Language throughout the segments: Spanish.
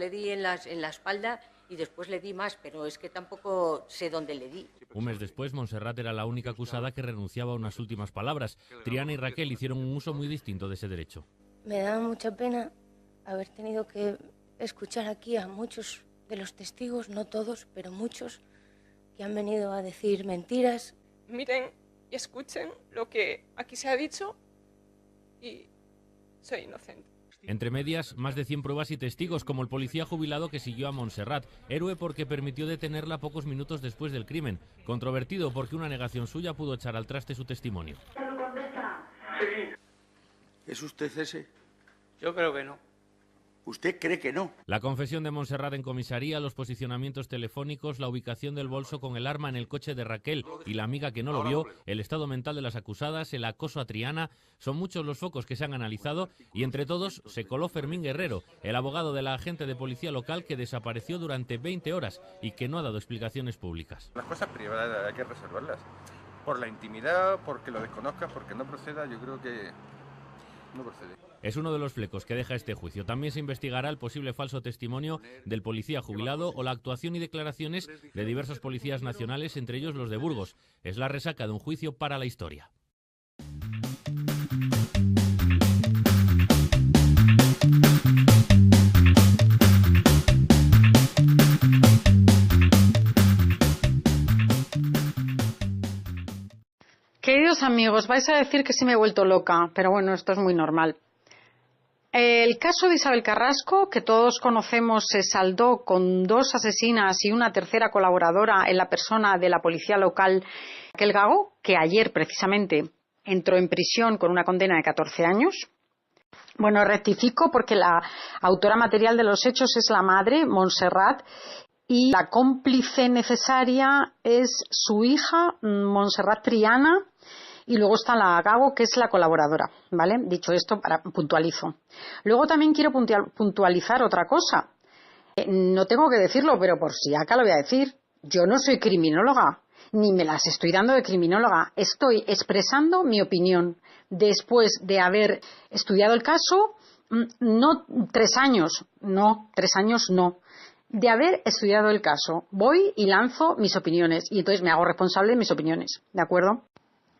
le di en la espalda y después le di más, pero es que tampoco sé dónde le di. Un mes después, Montserrat era la única acusada que renunciaba a unas últimas palabras. Triana y Raquel hicieron un uso muy distinto de ese derecho. Me da mucha pena haber tenido que escuchar aquí a muchos de los testigos, no todos, pero muchos, que han venido a decir mentiras. Miren y escuchen lo que aquí se ha dicho y soy inocente. Entre medias, más de 100 pruebas y testigos, como el policía jubilado que siguió a Montserrat, héroe porque permitió detenerla pocos minutos después del crimen, controvertido porque una negación suya pudo echar al traste su testimonio. Sí. ¿Es usted ese? Yo creo que no. ¿Usted cree que no? La confesión de Montserrat en comisaría, los posicionamientos telefónicos, la ubicación del bolso con el arma en el coche de Raquel y la amiga que no lo vio, el estado mental de las acusadas, el acoso a Triana, son muchos los focos que se han analizado y entre todos se coló Fermín Guerrero, el abogado de la agente de policía local que desapareció durante 20 horas y que no ha dado explicaciones públicas. Las cosas privadas hay que reservarlas. Por la intimidad, porque lo desconozcas, porque no proceda, yo creo que no procede. Es uno de los flecos que deja este juicio. También se investigará el posible falso testimonio del policía jubilado o la actuación y declaraciones de diversos policías nacionales, entre ellos los de Burgos. Es la resaca de un juicio para la historia. Queridos amigos, vais a decir que sí me he vuelto loca, pero bueno, esto es muy normal. El caso de Isabel Carrasco, que todos conocemos, se saldó con 2 asesinas y una tercera colaboradora en la persona de la policía local, Raquel Gago, que ayer precisamente entró en prisión con una condena de 14 años. Bueno, rectifico porque la autora material de los hechos es la madre, Montserrat, y la cómplice necesaria es su hija, Montserrat Triana, y luego está la Gago, que es la colaboradora, ¿vale? Dicho esto, puntualizo. Luego también quiero puntualizar otra cosa. No tengo que decirlo, pero por si acá lo voy a decir. Yo no soy criminóloga, ni me las estoy dando de criminóloga. Estoy expresando mi opinión después de haber estudiado el caso, no 3 años, no, 3 años no. De haber estudiado el caso, voy y lanzo mis opiniones y entonces me hago responsable de mis opiniones, ¿de acuerdo?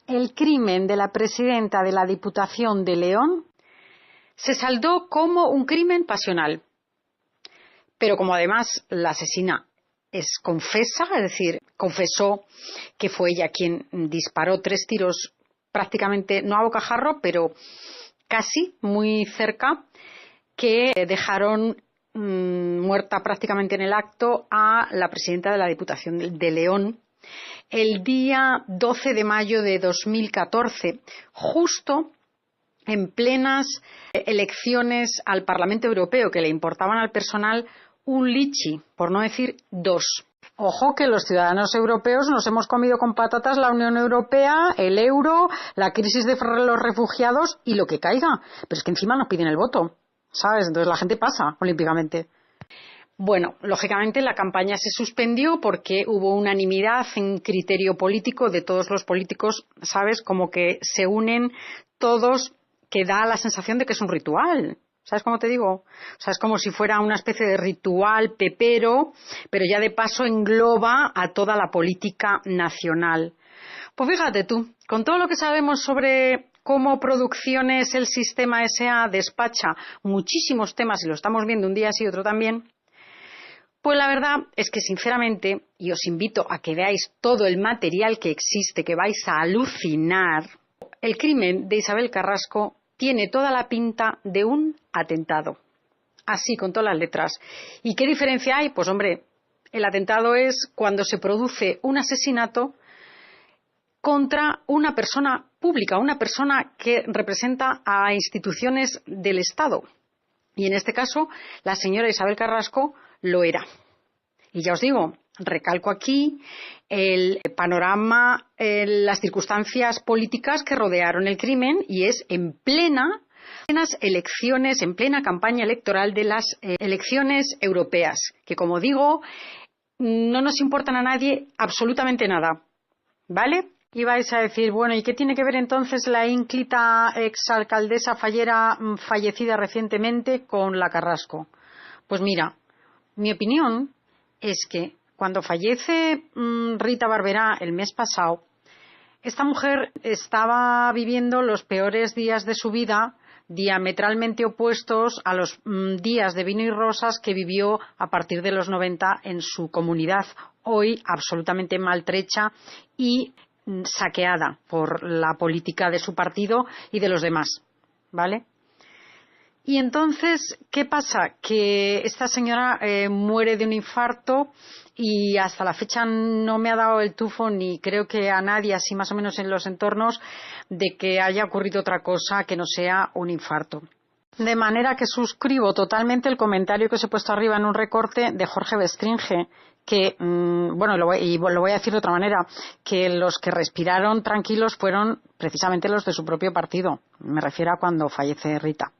El crimen de la presidenta de la Diputación de León se saldó como un crimen pasional. Pero como además la asesina es confesa, es decir, confesó que fue ella quien disparó 3 tiros prácticamente, no a bocajarro, pero casi muy cerca, que dejaron muerta prácticamente en el acto a la presidenta de la Diputación de León, el día 12 de mayo de 2014, justo en plenas elecciones al Parlamento Europeo, que le importaban al personal un lichi, por no decir 2. Ojo que los ciudadanos europeos nos hemos comido con patatas la Unión Europea, el euro, la crisis de los refugiados y lo que caiga. Pero es que encima nos piden el voto, ¿sabes? Entonces la gente pasa olímpicamente. Bueno, lógicamente la campaña se suspendió porque hubo unanimidad en criterio político de todos los políticos, ¿sabes? Como que se unen todos, que da la sensación de que es un ritual. ¿Sabes cómo te digo? O sea, es como si fuera una especie de ritual pepero, pero ya de paso engloba a toda la política nacional. Pues fíjate tú, con todo lo que sabemos sobre cómo Producciones El Sistema S.A. despacha muchísimos temas, y lo estamos viendo un día sí y otro también, pues la verdad es que sinceramente, y os invito a que veáis todo el material que existe, que vais a alucinar, el crimen de Isabel Carrasco tiene toda la pinta de un atentado. Así, con todas las letras. ¿Y qué diferencia hay? Pues hombre, el atentado es cuando se produce un asesinato contra una persona pública, una persona que representa a instituciones del Estado. Y en este caso, la señora Isabel Carrasco lo era. Y ya os digo, recalco aquí el panorama, las circunstancias políticas que rodearon el crimen, y es en plenas elecciones, en plena campaña electoral de las elecciones europeas, que como digo, no nos importan a nadie absolutamente nada, ¿vale? Y vais a decir, bueno, ¿y qué tiene que ver entonces la ínclita exalcaldesa fallera fallecida recientemente con la Carrasco? Pues mira, Mi opinión es que cuando fallece Rita Barberá el mes pasado, esta mujer estaba viviendo los peores días de su vida, diametralmente opuestos a los días de vino y rosas que vivió a partir de los 90 en su comunidad, hoy absolutamente maltrecha y saqueada por la política de su partido y de los demás, ¿vale? Y entonces, ¿qué pasa? Que esta señora muere de un infarto y hasta la fecha no me ha dado el tufo, ni creo que a nadie, así más o menos en los entornos, de que haya ocurrido otra cosa que no sea un infarto. De manera que suscribo totalmente el comentario que os he puesto arriba en un recorte de Jorge Bestringe, que, bueno, lo voy a decir de otra manera, que los que respiraron tranquilos fueron precisamente los de su propio partido. Me refiero a cuando fallece Rita.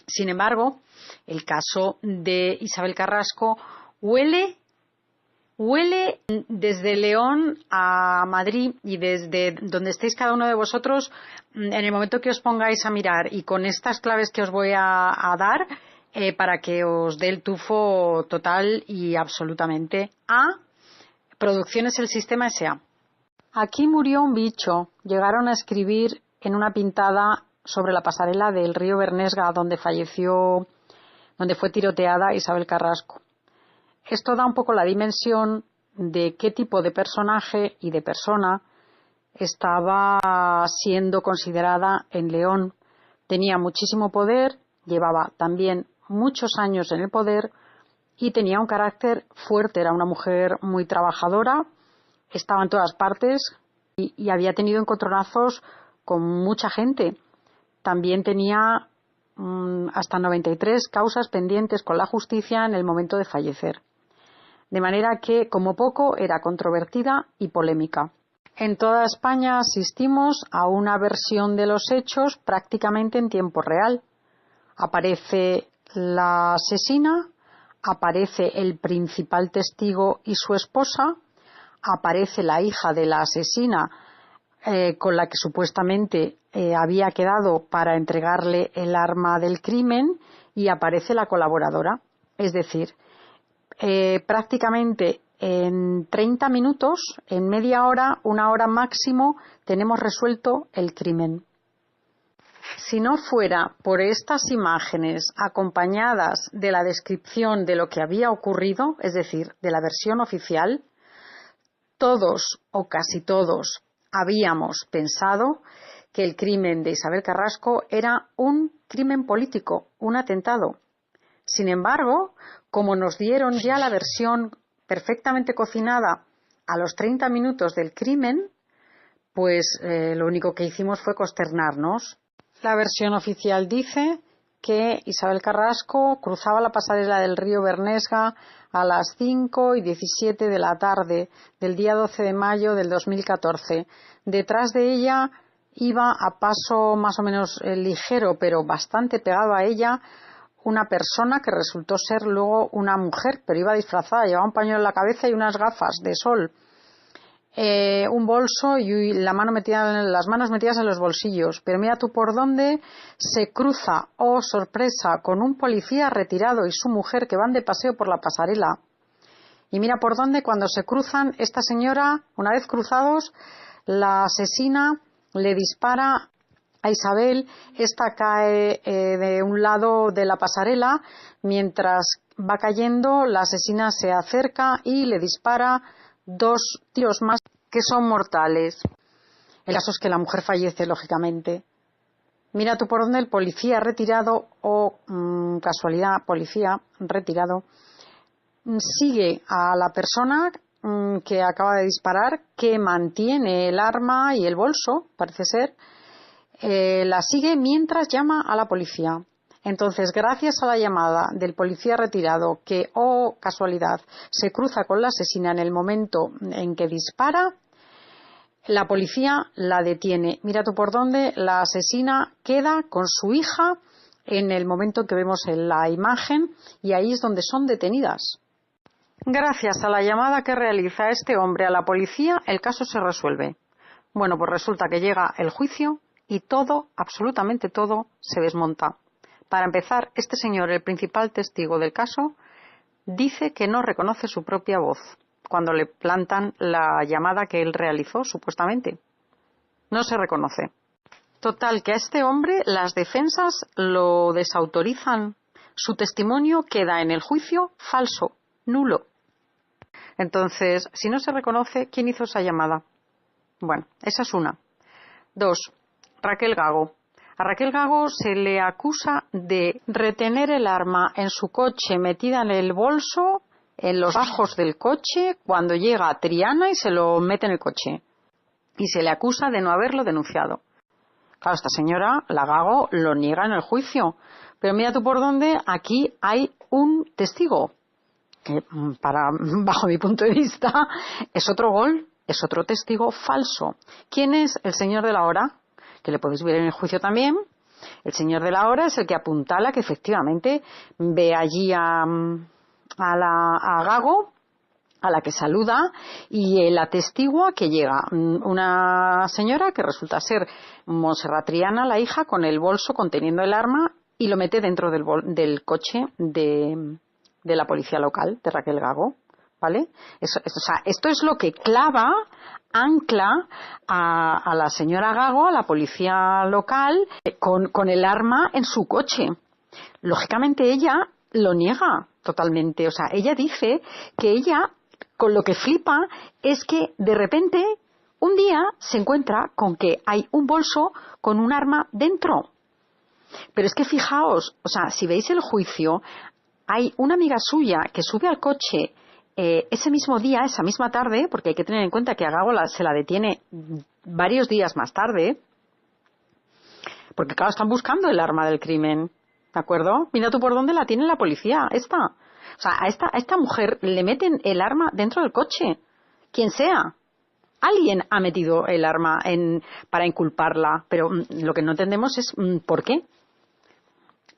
Sin embargo, el caso de Isabel Carrasco huele desde León a Madrid, y desde donde estéis cada uno de vosotros, en el momento que os pongáis a mirar y con estas claves que os voy a dar, para que os dé el tufo total y absolutamente, a Producciones El Sistema S.A. Aquí murió un bicho. Llegaron a escribir en una pintada sobre la pasarela del río Bernesga, donde fue tiroteada Isabel Carrasco. Esto da un poco la dimensión de qué tipo de personaje y de persona estaba siendo considerada en León. Tenía muchísimo poder, llevaba también muchos años en el poder y tenía un carácter fuerte. Era una mujer muy trabajadora, estaba en todas partes y había tenido encontronazos con mucha gente. También tenía hasta 93 causas pendientes con la justicia en el momento de fallecer. De manera que, como poco, era controvertida y polémica. En toda España asistimos a una versión de los hechos prácticamente en tiempo real. Aparece la asesina, aparece el principal testigo y su esposa, aparece la hija de la asesina, con la que supuestamente había quedado para entregarle el arma del crimen, y aparece la colaboradora. Es decir, prácticamente en 30 minutos, en media hora, una hora máximo, tenemos resuelto el crimen. Si no fuera por estas imágenes acompañadas de la descripción de lo que había ocurrido, es decir, de la versión oficial, todos o casi todos habíamos pensado que el crimen de Isabel Carrasco era un crimen político, un atentado. Sin embargo, como nos dieron ya la versión perfectamente cocinada a los 30 minutos del crimen, pues lo único que hicimos fue consternarnos. La versión oficial dice que Isabel Carrasco cruzaba la pasarela del río Bernesga a las 5:17 de la tarde del día 12 de mayo del 2014. Detrás de ella iba a paso más o menos ligero, pero bastante pegado a ella, una persona que resultó ser luego una mujer, pero iba disfrazada, llevaba un pañuelo en la cabeza y unas gafas de sol, un bolso y las manos metidas en los bolsillos. Pero mira tú por dónde se cruza, oh sorpresa, con un policía retirado y su mujer que van de paseo por la pasarela. Y mira por dónde, cuando se cruzan, esta señora, una vez cruzados, la asesina le dispara a Isabel. Esta cae de un lado de la pasarela. Mientras va cayendo, la asesina se acerca y le dispara 2 tiros más que son mortales. El caso es que la mujer fallece, lógicamente. Mira tú por dónde el policía retirado, o casualidad, policía retirado, sigue a la persona que acaba de disparar, que mantiene el arma y el bolso, parece ser, la sigue mientras llama a la policía. Entonces, gracias a la llamada del policía retirado, que, oh casualidad, se cruza con la asesina en el momento en que dispara, la policía la detiene. Mira tú por dónde, la asesina queda con su hija en el momento que vemos en la imagen, y ahí es donde son detenidas. Gracias a la llamada que realiza este hombre a la policía, el caso se resuelve. Bueno, pues resulta que llega el juicio y todo, absolutamente todo, se desmonta. Para empezar, este señor, el principal testigo del caso, dice que no reconoce su propia voz cuando le plantan la llamada que él realizó, supuestamente. No se reconoce. Total, que a este hombre las defensas lo desautorizan. Su testimonio queda en el juicio falso, nulo. Entonces, si no se reconoce, ¿quién hizo esa llamada? Bueno, esa es una. 2. Raquel Gago. A Raquel Gago se le acusa de retener el arma en su coche, metida en el bolso, en los bajos del coche, cuando llega a Triana y se lo mete en el coche. Y se le acusa de no haberlo denunciado. Claro, esta señora, la Gago, lo niega en el juicio. Pero mira tú por dónde, aquí hay un testigo, que bajo mi punto de vista, es otro gol, es otro testigo falso. ¿Quién es el señor de la hora? Que le podéis ver en el juicio también. El señor de la hora es el que apuntala que efectivamente ve allí a Gago, a la que saluda, y él atestigua que llega una señora que resulta ser Montserrat Triana, la hija, con el bolso conteniendo el arma, y lo mete dentro del coche de la policía local, de Raquel Gago, ¿vale? Esto es lo que ancla a la señora Gago, a la policía local, con el arma en su coche. Lógicamente ella lo niega totalmente. O sea, ella dice que ella, con lo que flipa, es que de repente un día se encuentra con que hay un bolso con un arma dentro. Pero es que fijaos, o sea, si veis el juicio, hay una amiga suya que sube al coche ese mismo día, esa misma tarde, porque hay que tener en cuenta que a Gago se la detiene varios días más tarde, porque claro, están buscando el arma del crimen, ¿de acuerdo? Mira tú por dónde la tiene la policía, esta. O sea, a esta mujer le meten el arma dentro del coche, quien sea. Alguien ha metido el arma para inculparla, pero lo que no entendemos es ¿por qué?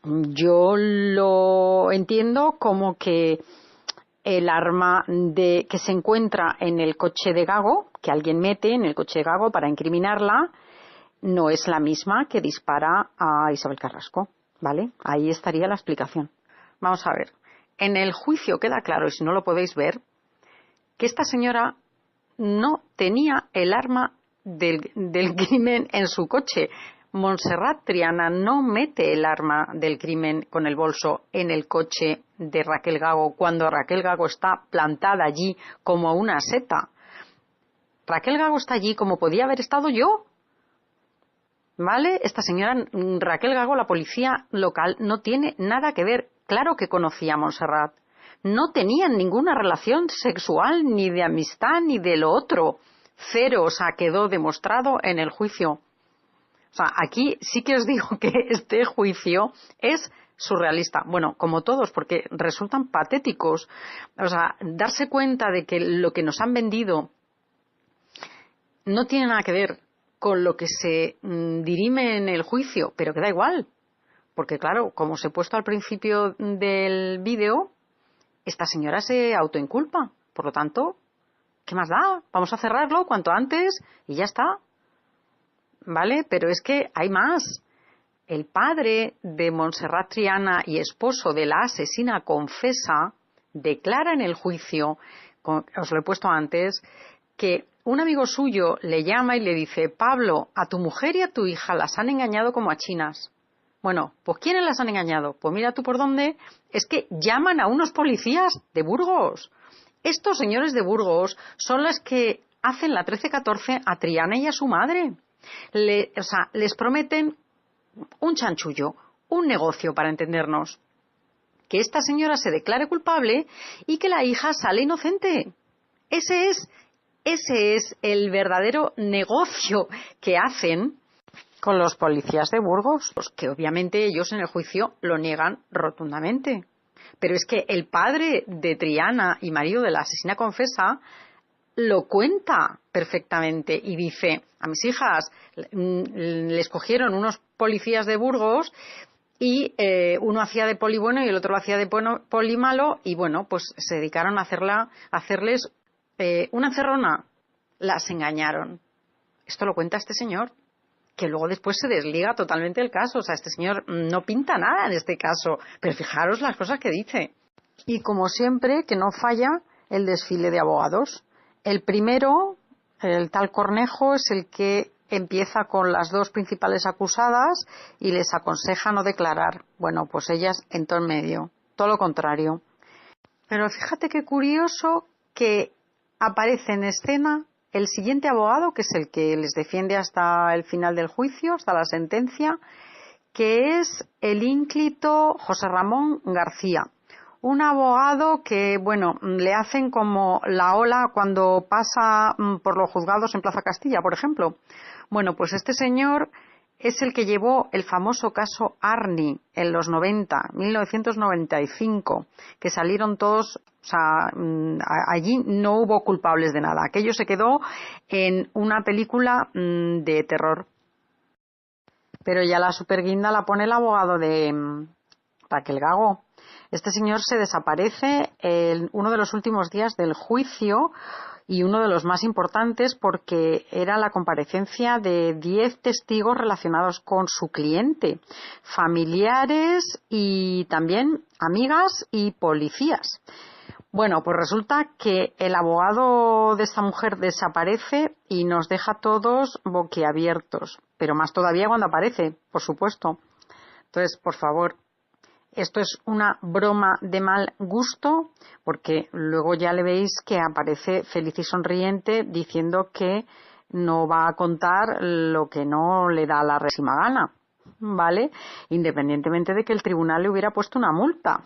Yo lo entiendo como que el arma que se encuentra en el coche de Gago, que alguien mete en el coche de Gago para incriminarla, no es la misma que dispara a Isabel Carrasco, ¿vale? Ahí estaría la explicación. Vamos a ver. En el juicio queda claro, y si no lo podéis ver, que esta señora no tenía el arma del crimen en su coche. Montserrat Triana no mete el arma del crimen con el bolso en el coche de Raquel Gago cuando Raquel Gago está plantada allí como una seta. Raquel Gago está allí como podía haber estado yo. ¿Vale? Esta señora Raquel Gago, la policía local, no tiene nada que ver. Claro que conocía a Montserrat. No tenían ninguna relación sexual, ni de amistad, ni de lo otro. Cero, o sea, quedó demostrado en el juicio. O sea, aquí sí que os digo que este juicio es surrealista. Bueno, como todos, porque resultan patéticos. O sea, darse cuenta de que lo que nos han vendido no tiene nada que ver con lo que se dirime en el juicio, pero que da igual. Porque claro, como os he puesto al principio del vídeo, esta señora se autoinculpa. Por lo tanto, ¿qué más da? Vamos a cerrarlo cuanto antes y ya está. ¿Vale? Pero es que hay más. El padre de Montserrat Triana y esposo de la asesina confesa declara en el juicio, os lo he puesto antes, que un amigo suyo le llama y le dice: Pablo, a tu mujer y a tu hija las han engañado como a chinas. Bueno, pues ¿quiénes las han engañado? Pues mira tú por dónde. Es que llaman a unos policías de Burgos. Estos señores de Burgos son los que hacen la 13-14 a Triana y a su madre. Les prometen un chanchullo, un negocio, para entendernos. Que esta señora se declare culpable y que la hija sale inocente. Ese es el verdadero negocio que hacen con los policías de Burgos, que obviamente ellos en el juicio lo niegan rotundamente. Pero es que el padre de Triana y marido de la asesina confesa lo cuenta perfectamente y dice: a mis hijas les cogieron unos policías de Burgos y uno hacía de poli bueno y el otro hacía de poli malo, y bueno, pues se dedicaron a hacerles una encerrona. Las engañaron. Esto lo cuenta este señor, que luego después se desliga totalmente el caso. O sea, este señor no pinta nada en este caso, pero fijaros las cosas que dice. Y como siempre, que no falla el desfile de abogados. El primero, el tal Cornejo, es el que empieza con las dos principales acusadas y les aconseja no declarar. Bueno, pues ellas en todo el medio, todo lo contrario. Pero fíjate qué curioso que aparece en escena el siguiente abogado, que es el que les defiende hasta el final del juicio, hasta la sentencia, que es el ínclito José Ramón García. Un abogado que, bueno, le hacen como la ola cuando pasa por los juzgados en Plaza Castilla, por ejemplo. Bueno, pues este señor es el que llevó el famoso caso Arni en los 1995, que salieron todos, o sea, allí no hubo culpables de nada. Aquello se quedó en una película de terror. Pero ya la superguinda la pone el abogado de Raquel Gago. Este señor se desaparece en uno de los últimos días del juicio y uno de los más importantes porque era la comparecencia de 10 testigos relacionados con su cliente, familiares y también amigas y policías. Bueno, pues resulta que el abogado de esta mujer desaparece y nos deja todos boquiabiertos, pero más todavía cuando aparece, por supuesto. Entonces, por favor, esto es una broma de mal gusto, porque luego ya le veis que aparece feliz y sonriente diciendo que no va a contar lo que no le da la résima gana, ¿vale? Independientemente de que el tribunal le hubiera puesto una multa.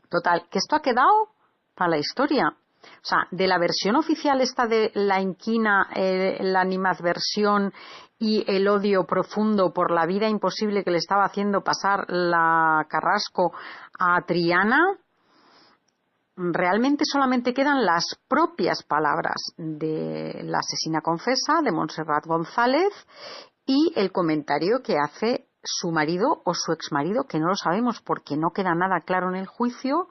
Total, que esto ha quedado para la historia. O sea, de la versión oficial esta de la inquina, la animadversión y el odio profundo por la vida imposible que le estaba haciendo pasar la Carrasco a Triana, realmente solamente quedan las propias palabras de la asesina confesa, de Montserrat González, y el comentario que hace su marido o su exmarido, que no lo sabemos porque no queda nada claro en el juicio,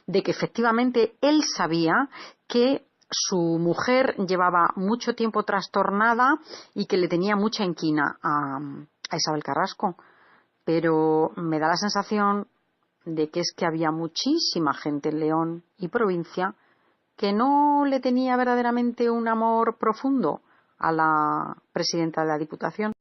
de que efectivamente él sabía que su mujer llevaba mucho tiempo trastornada y que le tenía mucha inquina a Isabel Carrasco. Pero me da la sensación de que es que había muchísima gente en León y provincia que no le tenía verdaderamente un amor profundo a la presidenta de la Diputación.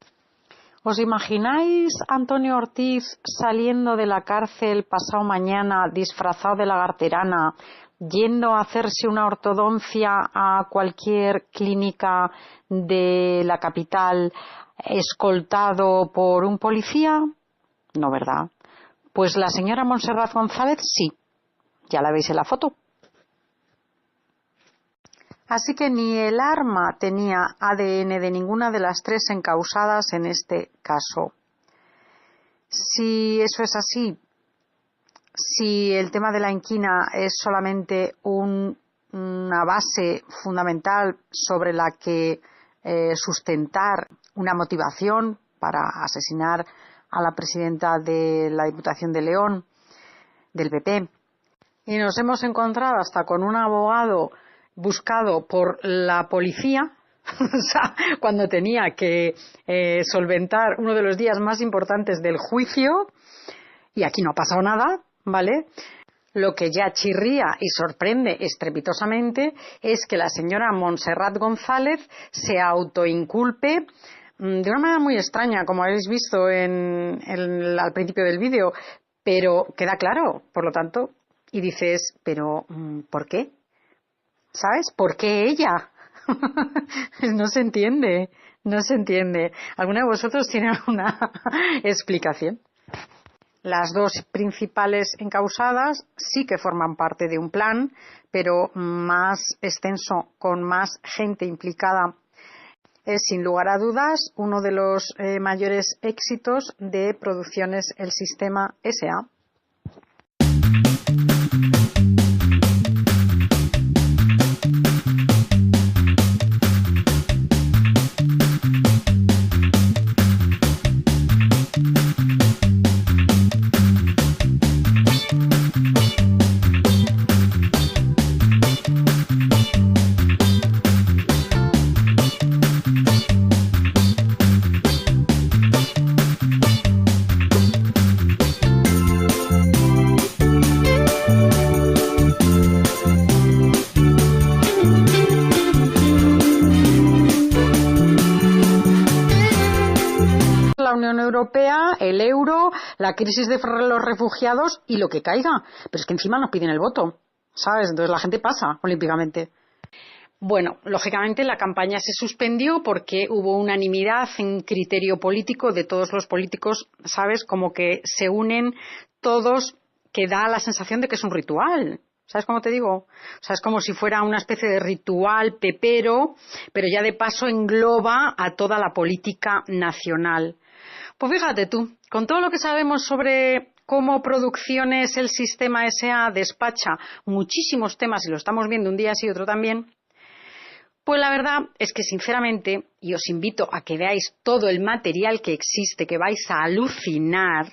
¿Os imagináis Antonio Ortiz saliendo de la cárcel pasado mañana disfrazado de lagarterana, yendo a hacerse una ortodoncia a cualquier clínica de la capital, escoltado por un policía? No, ¿verdad? Pues la señora Montserrat González sí, ya la veis en la foto. Así que ni el arma tenía ADN de ninguna de las tres encausadas en este caso. Si eso es así, si el tema de la inquina es solamente una base fundamental sobre la que sustentar una motivación para asesinar a la presidenta de la Diputación de León, del PP, y nos hemos encontrado hasta con un abogado buscado por la policía, o sea, cuando tenía que solventar uno de los días más importantes del juicio, y aquí no ha pasado nada, ¿vale? Lo que ya chirría y sorprende estrepitosamente es que la señora Montserrat González se autoinculpe de una manera muy extraña, como habéis visto al principio del vídeo, pero queda claro, por lo tanto, y dices, pero ¿por qué? ¿Sabes? ¿Por qué ella? No se entiende, no se entiende. ¿Alguno de vosotros tiene alguna explicación? Las dos principales encausadas sí que forman parte de un plan, pero más extenso, con más gente implicada. Es sin lugar a dudas uno de los mayores éxitos de Producciones El Sistema S.A. el euro, la crisis de los refugiados y lo que caiga. Pero es que encima nos piden el voto, ¿sabes? Entonces la gente pasa olímpicamente. Bueno, lógicamente la campaña se suspendió porque hubo unanimidad en criterio político de todos los políticos, ¿sabes? Como que se unen todos, que da la sensación de que es un ritual. ¿Sabes cómo te digo? O sea, es como si fuera una especie de ritual pepero, pero ya de paso engloba a toda la política nacional. Pues fíjate tú, con todo lo que sabemos sobre cómo Producciones El Sistema S.A. despacha muchísimos temas, y lo estamos viendo un día sí y otro también, pues la verdad es que sinceramente, y os invito a que veáis todo el material que existe, que vais a alucinar,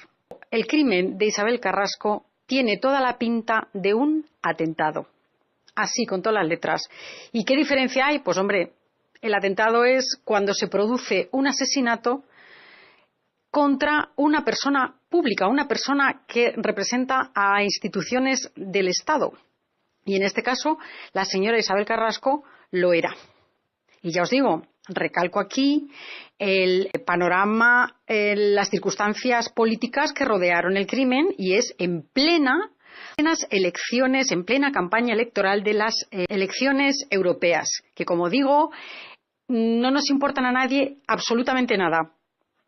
el crimen de Isabel Carrasco tiene toda la pinta de un atentado. Así, con todas las letras. ¿Y qué diferencia hay? Pues hombre, el atentado es cuando se produce un asesinato contra una persona pública, una persona que representa a instituciones del Estado. Y en este caso, la señora Isabel Carrasco lo era. Y ya os digo, recalco aquí el panorama, las circunstancias políticas que rodearon el crimen, y es en plenas elecciones, en plena campaña electoral de las elecciones europeas, que como digo, no nos importan a nadie absolutamente nada,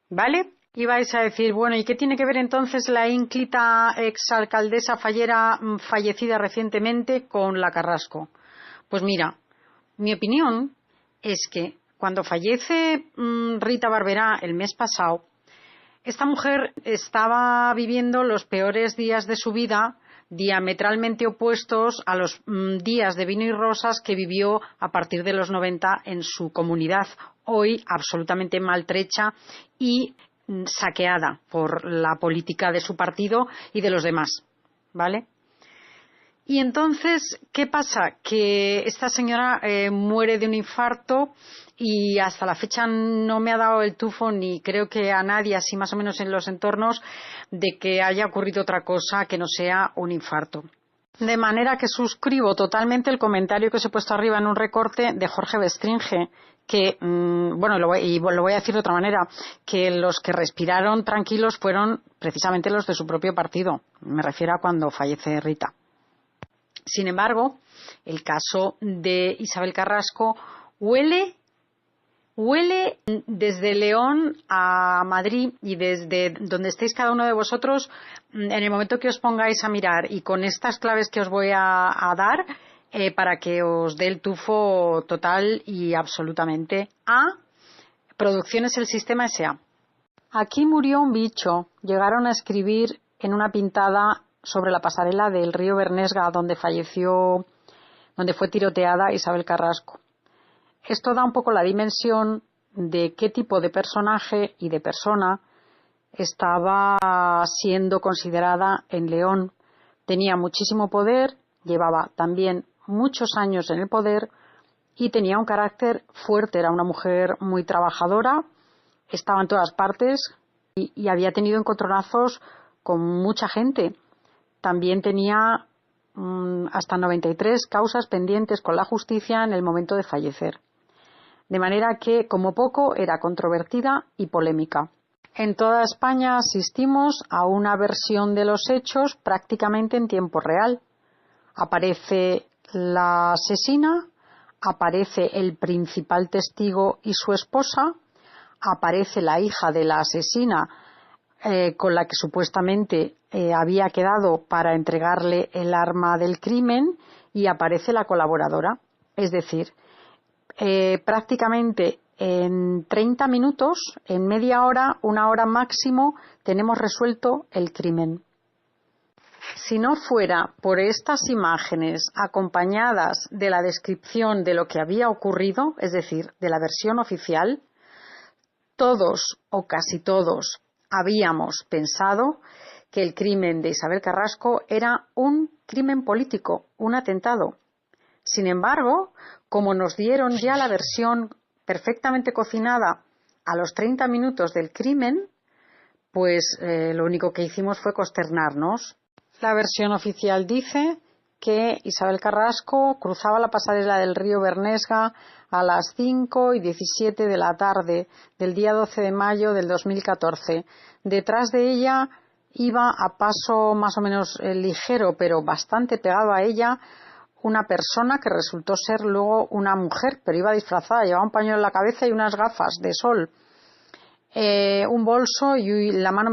¿vale? Y vais a decir, bueno, ¿y qué tiene que ver entonces la ínclita exalcaldesa fallera fallecida recientemente con la Carrasco? Pues mira, mi opinión es que cuando fallece Rita Barberá el mes pasado, esta mujer estaba viviendo los peores días de su vida, diametralmente opuestos a los días de vino y rosas que vivió a partir de los 90 en su comunidad, hoy absolutamente maltrecha y saqueada por la política de su partido y de los demás, ¿vale? Y entonces, ¿qué pasa? Que esta señora muere de un infarto y hasta la fecha no me ha dado el tufo, ni creo que a nadie, así más o menos en los entornos, de que haya ocurrido otra cosa que no sea un infarto. De manera que suscribo totalmente el comentario que os he puesto arriba en un recorte de Jorge Bestringe, que, bueno, lo voy a decir de otra manera, que los que respiraron tranquilos fueron precisamente los de su propio partido. Me refiero a cuando fallece Rita. Sin embargo, el caso de Isabel Carrasco huele desde León a Madrid, y desde donde estéis cada uno de vosotros, en el momento que os pongáis a mirar y con estas claves que os voy a dar, para que os dé el tufo total y absolutamente a Producciones El Sistema S.A. Aquí murió un bicho. Llegaron a escribir en una pintada sobre la pasarela del río Bernesga, donde fue tiroteada Isabel Carrasco. Esto da un poco la dimensión de qué tipo de personaje y de persona estaba siendo considerada en León. Tenía muchísimo poder, llevaba también muchos años en el poder y tenía un carácter fuerte. Era una mujer muy trabajadora, estaba en todas partes y había tenido encontronazos con mucha gente. También tenía hasta 93 causas pendientes con la justicia en el momento de fallecer. De manera que, como poco, era controvertida y polémica. En toda España asistimos a una versión de los hechos prácticamente en tiempo real. Aparece la asesina, aparece el principal testigo y su esposa, aparece la hija de la asesina con la que supuestamente había quedado para entregarle el arma del crimen, y aparece la colaboradora. Es decir, prácticamente en 30 minutos, en media hora, una hora máximo, tenemos resuelto el crimen. Si no fuera por estas imágenes acompañadas de la descripción de lo que había ocurrido, es decir, de la versión oficial, todos o casi todos habíamos pensado que el crimen de Isabel Carrasco era un crimen político, un atentado. Sin embargo, como nos dieron ya la versión perfectamente cocinada a los 30 minutos del crimen, pues lo único que hicimos fue consternarnos. La versión oficial dice que Isabel Carrasco cruzaba la pasarela del río Bernesga a las 5:17 de la tarde del día 12 de mayo del 2014. Detrás de ella iba a paso más o menos ligero, pero bastante pegado a ella, una persona que resultó ser luego una mujer, pero iba disfrazada, llevaba un pañuelo en la cabeza y unas gafas de sol, un bolso y las manos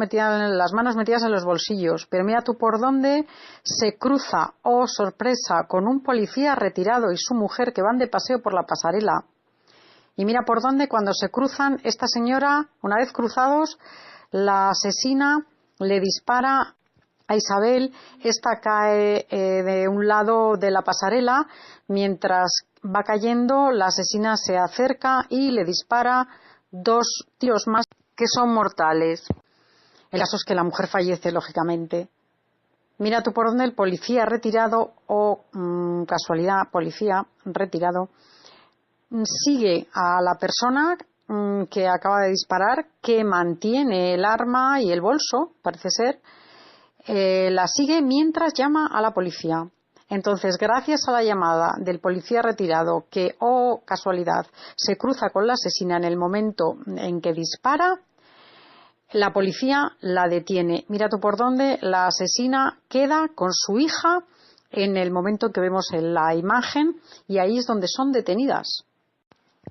metidas en los bolsillos. Pero mira tú por dónde se cruza, oh sorpresa, con un policía retirado y su mujer que van de paseo por la pasarela. Y mira por dónde, cuando se cruzan, esta señora, una vez cruzados, la asesina le dispara a Isabel. Esta cae de un lado de la pasarela. Mientras va cayendo, la asesina se acerca y le dispara 2 tiros más que son mortales. El caso es que la mujer fallece, lógicamente. Mira tú por dónde el policía retirado, o casualidad, policía retirado, sigue a la persona que acaba de disparar, que mantiene el arma y el bolso, parece ser, la sigue mientras llama a la policía. Entonces, gracias a la llamada del policía retirado, que, oh casualidad, se cruza con la asesina en el momento en que dispara, la policía la detiene. Mira tú por dónde la asesina queda con su hija en el momento que vemos en la imagen, y ahí es donde son detenidas.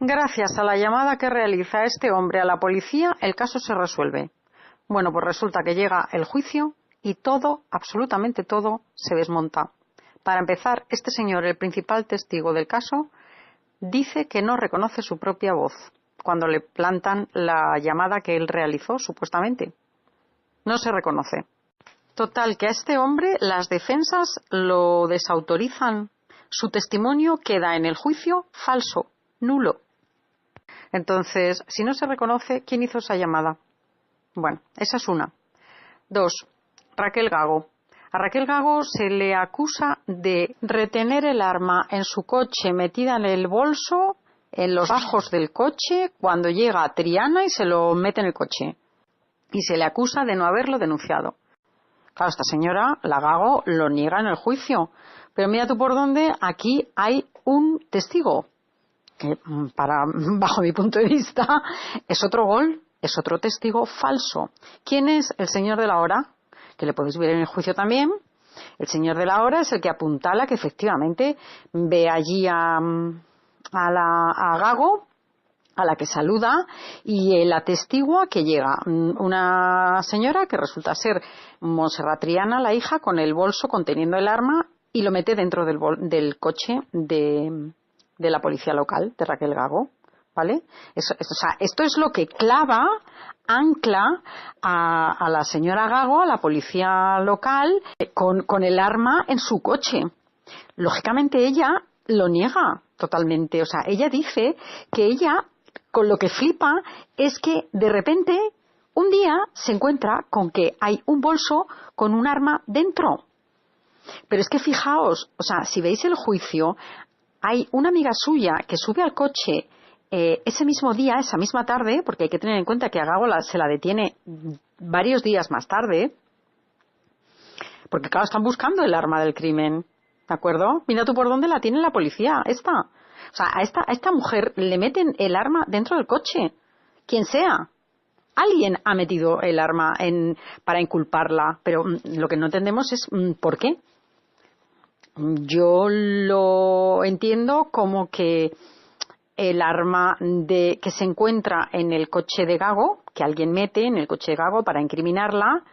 Gracias a la llamada que realiza este hombre a la policía, el caso se resuelve. Bueno, pues resulta que llega el juicio y todo, absolutamente todo, se desmonta. Para empezar, este señor, el principal testigo del caso, dice que no reconoce su propia voz cuando le plantan la llamada que él realizó, supuestamente. No se reconoce. Total, que a este hombre las defensas lo desautorizan. Su testimonio queda en el juicio falso, nulo. Entonces, si no se reconoce, ¿quién hizo esa llamada? Bueno, esa es una. 2. Raquel Gago. A Raquel Gago se le acusa de retener el arma en su coche, metida en el bolso, en los bajos del coche, cuando llega a Triana y se lo mete en el coche. Y se le acusa de no haberlo denunciado. Claro, esta señora, la Gago, lo niega en el juicio. Pero mira tú por dónde, aquí hay un testigo, que bajo mi punto de vista, es otro gol, es otro testigo falso. ¿Quién es? El señor de la hora, que le podéis ver en el juicio también. El señor de la hora es el que apuntala que efectivamente ve allí a Gago, a la que saluda, y él atestigua que llega una señora que resulta ser Montserrat Triana, la hija, con el bolso conteniendo el arma, y lo mete dentro del coche de la policía local, de Raquel Gago, ¿vale? Esto es lo que ancla a la señora Gago, a la policía local, con el arma en su coche. Lógicamente ella lo niega totalmente. O sea, ella dice que ella, con lo que flipa, es que de repente un día se encuentra con que hay un bolso con un arma dentro. Pero es que fijaos, o sea, si veis el juicio, hay una amiga suya que sube al coche ese mismo día, esa misma tarde, porque hay que tener en cuenta que a Gago se la detiene varios días más tarde, porque claro, están buscando el arma del crimen, ¿de acuerdo? Mira tú por dónde la tiene la policía, esta. O sea, a esta mujer le meten el arma dentro del coche, quien sea. Alguien ha metido el arma para inculparla, pero lo que no entendemos es ¿por qué? Yo lo entiendo como que el arma que se encuentra en el coche de Gago, que alguien mete en el coche de Gago para incriminarla,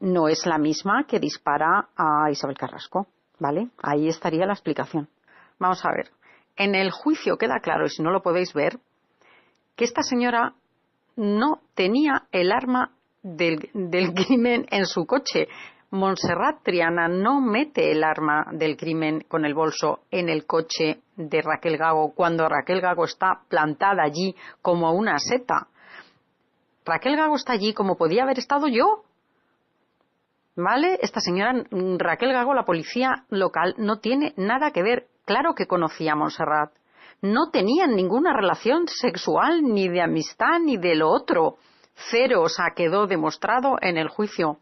no es la misma que dispara a Isabel Carrasco, ¿vale? Ahí estaría la explicación. Vamos a ver. En el juicio queda claro, y si no lo podéis ver, que esta señora no tenía el arma del crimen en su coche. Montserrat Triana no mete el arma del crimen con el bolso en el coche de Raquel Gago cuando Raquel Gago está plantada allí como una seta. Raquel Gago está allí como podía haber estado yo. ¿Vale? Esta señora Raquel Gago, la policía local, no tiene nada que ver. Claro que conocía a Montserrat. No tenían ninguna relación sexual, ni de amistad, ni de lo otro. Cero, o sea, quedó demostrado en el juicio.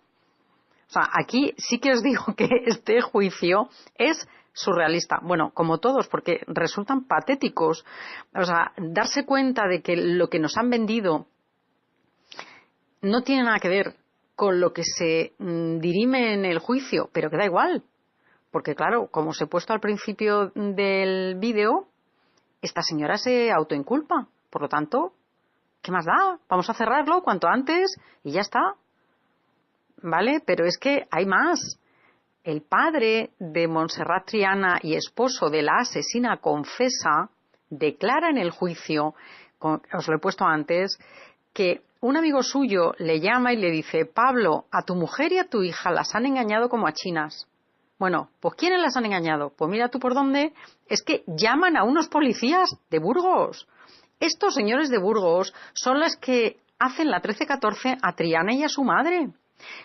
O sea, aquí sí que os digo que este juicio es surrealista. Bueno, como todos, porque resultan patéticos. O sea, darse cuenta de que lo que nos han vendido no tiene nada que ver con lo que se dirime en el juicio, pero que da igual. Porque claro, como os he puesto al principio del vídeo, esta señora se autoinculpa. Por lo tanto, ¿qué más da? Vamos a cerrarlo cuanto antes y ya está. ¿Vale? Pero es que hay más. El padre de Montserrat Triana y esposo de la asesina confesa declara en el juicio, os lo he puesto antes, que un amigo suyo le llama y le dice: Pablo, a tu mujer y a tu hija las han engañado como a chinas. Bueno, pues ¿quiénes las han engañado? Pues mira tú por dónde. Es que llaman a unos policías de Burgos. Estos señores de Burgos son los que hacen la 13-14 a Triana y a su madre.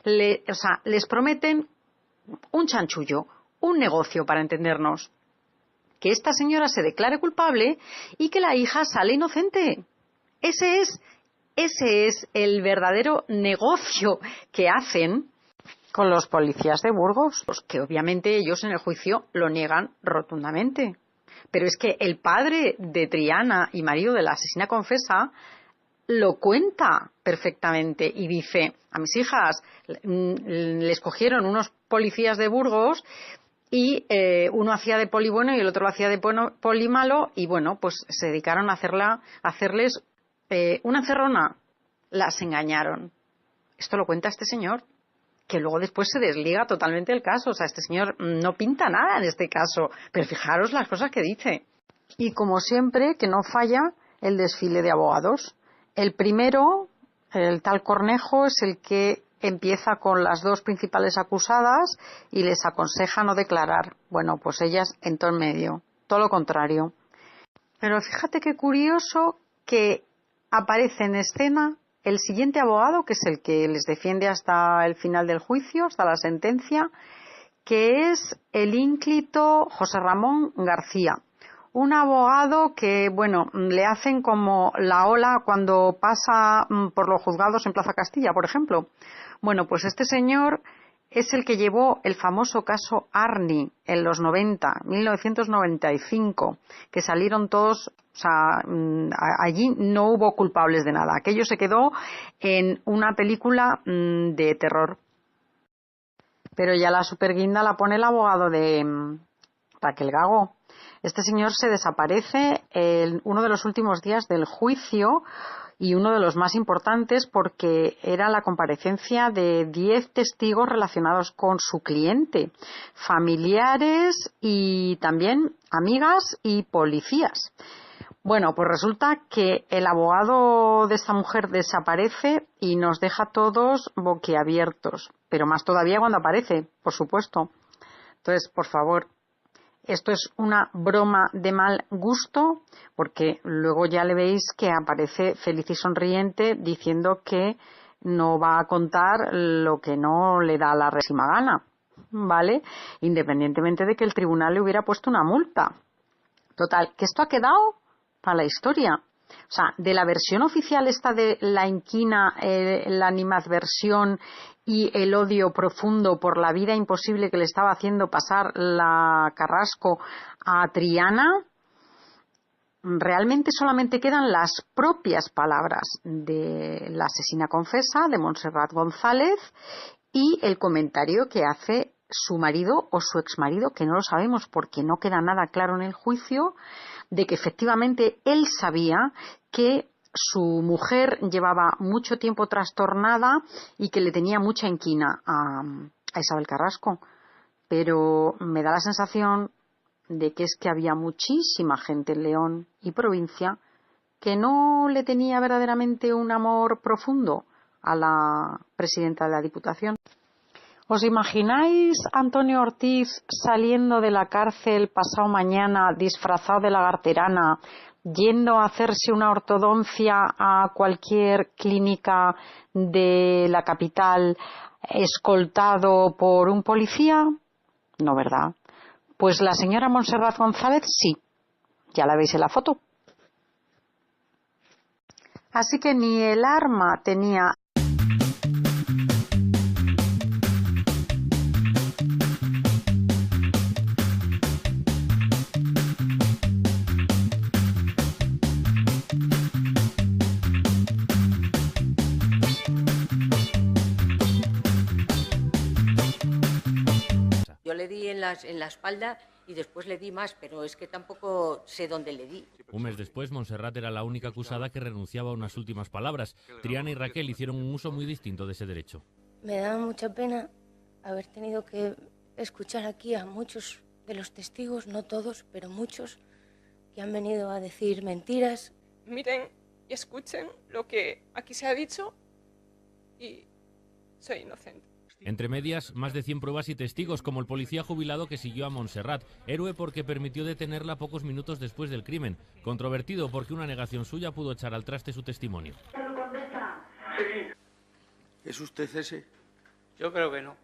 Les prometen un chanchullo, un negocio, para entendernos. Que esta señora se declare culpable y que la hija sale inocente. Ese es el verdadero negocio que hacen con los policías de Burgos, que obviamente ellos en el juicio lo niegan rotundamente. Pero es que el padre de Triana y marido de la asesina confesa lo cuenta perfectamente y dice: a mis hijas les cogieron unos policías de Burgos y uno hacía de poli bueno y el otro hacía de poli malo, y bueno, pues se dedicaron a hacerles una encerrona. Las engañaron. Esto lo cuenta este señor, que luego después se desliga totalmente el caso. O sea, este señor no pinta nada en este caso, pero fijaros las cosas que dice. Y como siempre, que no falla el desfile de abogados. El primero, el tal Cornejo, es el que empieza con las dos principales acusadas y les aconseja no declarar. Bueno, pues ellas en todo el medio, todo lo contrario. Pero fíjate qué curioso que aparece en escena el siguiente abogado, que es el que les defiende hasta el final del juicio, hasta la sentencia, que es el ínclito José Ramón García. Un abogado que, bueno, le hacen como la ola cuando pasa por los juzgados en Plaza Castilla, por ejemplo. Bueno, pues este señor es el que llevó el famoso caso Arni en los 1995, que salieron todos, o sea, allí no hubo culpables de nada. Aquello se quedó en una película de terror. Pero ya la superguinda la pone el abogado de Raquel Gago. Este señor se desaparece en uno de los últimos días del juicio y uno de los más importantes, porque era la comparecencia de 10 testigos relacionados con su cliente, familiares y también amigas y policías. Bueno, pues resulta que el abogado de esta mujer desaparece y nos deja todos boquiabiertos, pero más todavía cuando aparece, por supuesto. Entonces, por favor, esto es una broma de mal gusto, porque luego ya le veis que aparece feliz y sonriente diciendo que no va a contar lo que no le da la résima gana, ¿vale? Independientemente de que el tribunal le hubiera puesto una multa. Total, que esto ha quedado para la historia. O sea, de la versión oficial esta de la inquina, la animadversión y el odio profundo por la vida imposible que le estaba haciendo pasar la Carrasco a Triana, realmente solamente quedan las propias palabras de la asesina confesa, de Montserrat González, y el comentario que hace su marido o su exmarido, que no lo sabemos porque no queda nada claro en el juicio, de que efectivamente él sabía que su mujer llevaba mucho tiempo trastornada y que le tenía mucha inquina a Isabel Carrasco. Pero me da la sensación de que es que había muchísima gente en León y provincia que no le tenía verdaderamente un amor profundo a la presidenta de la Diputación. ¿Os imagináis Antonio Ortiz saliendo de la cárcel pasado mañana disfrazado de lagarterana, yendo a hacerse una ortodoncia a cualquier clínica de la capital, escoltado por un policía? No, ¿verdad? Pues la señora Montserrat González sí, ya la veis en la foto. Así que ni el arma tenía Yo le di en la espalda y después le di más, pero es que tampoco sé dónde le di. Un mes después, Montserrat era la única acusada que renunciaba a unas últimas palabras. Triana y Raquel hicieron un uso muy distinto de ese derecho. Me da mucha pena haber tenido que escuchar aquí a muchos de los testigos, no todos, pero muchos, que han venido a decir mentiras. Miren y escuchen lo que aquí se ha dicho y soy inocente. Entre medias, más de 100 pruebas y testigos, como el policía jubilado que siguió a Montserrat, héroe porque permitió detenerla pocos minutos después del crimen, controvertido porque una negación suya pudo echar al traste su testimonio. Sí. ¿Es usted ese? Yo creo que no.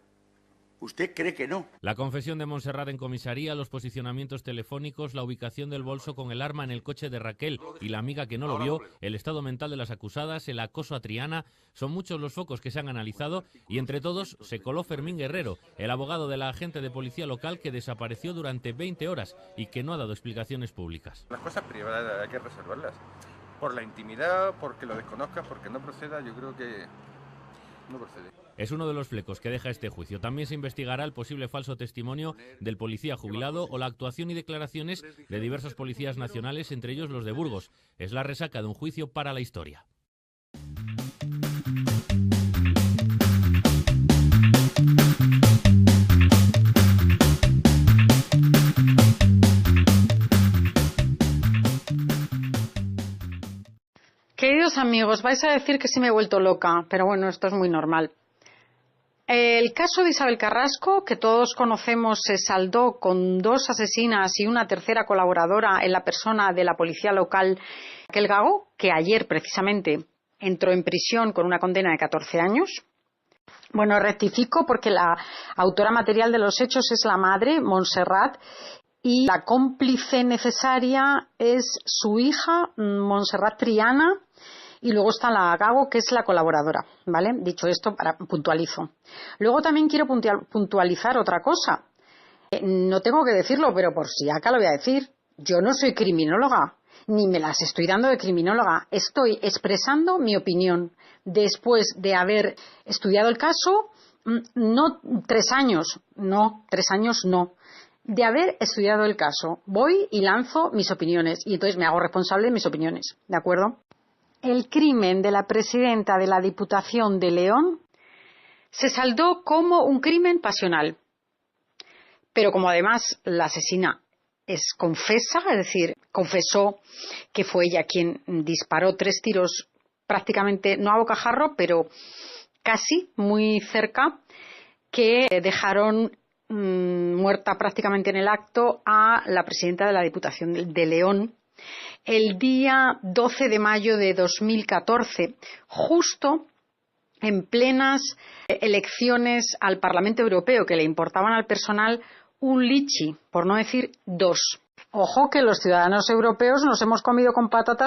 ¿Usted cree que no? La confesión de Montserrat en comisaría, los posicionamientos telefónicos, la ubicación del bolso con el arma en el coche de Raquel y la amiga que no lo vio, el estado mental de las acusadas, el acoso a Triana, son muchos los focos que se han analizado y entre todos se coló Fermín Guerrero, el abogado de la agente de policía local que desapareció durante 20 horas y que no ha dado explicaciones públicas. Las cosas privadas hay que reservarlas. Por la intimidad, porque lo desconozcas, porque no proceda, yo creo que no procede. Es uno de los flecos que deja este juicio. También se investigará el posible falso testimonio del policía jubilado o la actuación y declaraciones de diversos policías nacionales, entre ellos los de Burgos. Es la resaca de un juicio para la historia. Queridos amigos, vais a decir que sí me he vuelto loca, pero bueno, esto es muy normal. El caso de Isabel Carrasco, que todos conocemos, se saldó con 2 asesinas y una tercera colaboradora en la persona de la policía local, Raquel Gago, que ayer precisamente entró en prisión con una condena de 14 años. Bueno, rectifico porque la autora material de los hechos es la madre, Montserrat, y la cómplice necesaria es su hija, Montserrat Triana, y luego está la Gago, que es la colaboradora, ¿vale? Dicho esto, puntualizo. Luego también quiero puntualizar otra cosa. No tengo que decirlo, pero por si acá lo voy a decir. Yo no soy criminóloga, ni me las estoy dando de criminóloga. Estoy expresando mi opinión después de haber estudiado el caso, no 3 años, no, 3 años no. De haber estudiado el caso, voy y lanzo mis opiniones y entonces me hago responsable de mis opiniones, ¿de acuerdo? El crimen de la presidenta de la Diputación de León se saldó como un crimen pasional, pero como además la asesina es confesa, es decir, confesó que fue ella quien disparó 3 tiros prácticamente, no a bocajarro, pero casi muy cerca, que dejaron muerta prácticamente en el acto a la presidenta de la Diputación de León el día 12 de mayo de 2014, justo en plenas elecciones al Parlamento Europeo que le importaban al personal un lichi, por no decir 2. Ojo que los ciudadanos europeos nos hemos comido con patatas